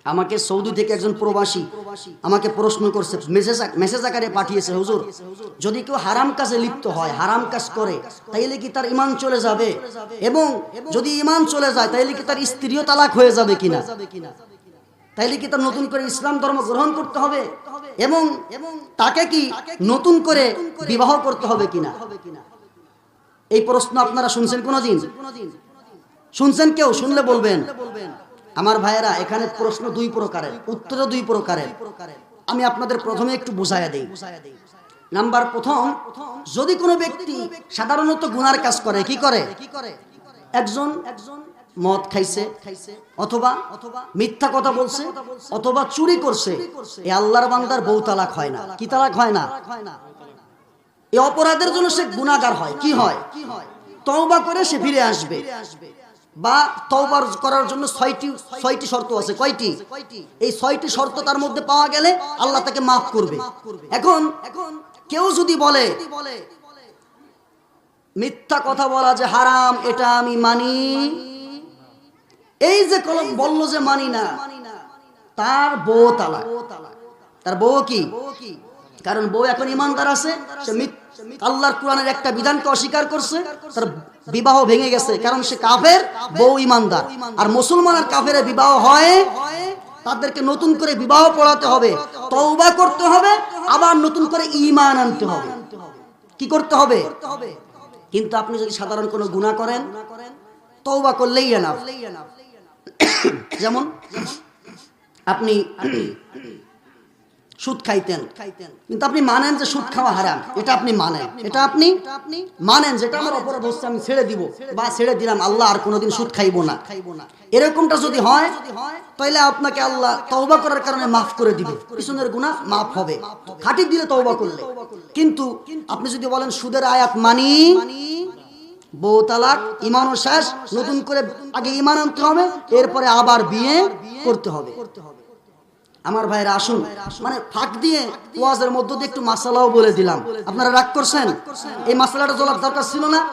আমাকে সৌদি থেকে একজন প্রবাসী আমাকে প্রশ্ন করছে, মেসেজ আকারে পাঠিয়েছে, হুজুর যদি কেউ হারাম কাজে লিপ্ত হয়, হারাম কাজ করে, তাইলে কি তার ঈমান চলে যাবে? এবং যদি ঈমান চলে যায় তাইলে কি তার স্ত্রীও তালাক হয়ে যাবে কিনা? তাইলে কি তার নতুন করে ইসলাম ধর্ম গ্রহণ করতে হবে? এবং তাকে কি নতুন করে বিবাহ করতে হবে কিনা? এই প্রশ্ন আপনারা শুনছেন কোনদিন? শুনছেন? কেউ শুনলে বলবেন। আমার ভাইয়েরা, এখানে প্রশ্ন দুই প্রকারের, উত্তরও দুই প্রকারের। আমি আপনাদের প্রথমে একটু বুঝাইয়া দেই। নাম্বার প্রথম, যদি কোনো ব্যক্তি সাধারণত গুনার কাজ করে, কি করে? একজন মদ খাইছে, অথবা মিথ্যা কথা বলছে, অথবা চুরি করছে, এই আল্লাহর বান্দার বউ তালাক হয় না। কি তালাক হয় না? এই অপরাধের জন্য সে গুনাহগার হয়। কি হয়? তওবা করে সে ফিরে আসবে, বা তওবা করার জন্য ছয়টি শর্ত আছে। কয়টি? এই 6টি শর্ত তার মধ্যে পাওয়া গেলে আল্লাহ তাকে মাফ করবে। এখন কেউ যদি বলে মিথ্যা কথা বলা যে হারাম, এটা আমি মানি, এই যে কলম বললো যে মানি না, তার বউ তালাক। তার বউ কি? কারণ বউ এখন ইমানদার আছে, সে আল্লাহর কোরআনের একটা বিধানকে অস্বীকার করছে, তার বিবাহ ভেঙে গেছে। কারণ সে কাফের, বউ ইমানদার। আর মুসলমান আর কাফেরের বিবাহ হয়, তাদেরকে নতুন করে বিবাহ পড়াতে হবে, তওবা করতে হবে, আবার নতুন করে ঈমান আনতে হবে। কি করতে হবে? কিন্তু আপনি যদি সাধারণ কোনো গুনাহ করেন, তওবা করলেই এনাফ। যেমন আপনি সুদ খাইতেন, কিন্তু আপনি মানেন যে সুদ খাওয়া হারাম, এটা আপনি মানেন, এটা আপনি মানেন যেটা আমার অপরাধ হচ্ছে, আমি ছেড়ে দিব বা ছেড়ে দিলাম, আল্লাহ আর কোনোদিন সুদ খাইবো না। এরকমটা যদি হয়, তাহলে আপনাকে আল্লাহ তওবা করার কারণে মাফ করে দিবে, পিছনের গুনাহ মাফ হবে খাঁটি দিলে তওবা করলে। কিন্তু আপনি যদি বলেন সুদের আয়াত মানি, বউ তালাক, ঈমানও শেষ, নতুন করে আগে ঈমান আনতে হবে, এরপরে আবার বিয়ে করতে হবে। আমার ভাইরা আসুন, মানে ফাঁক দিয়ে ওয়াজের মধ্য দিয়ে একটু মাসালাও বলে দিলাম। আপনারা রাগ করছেন? এই মাসালাটা চলার দরকার ছিল না?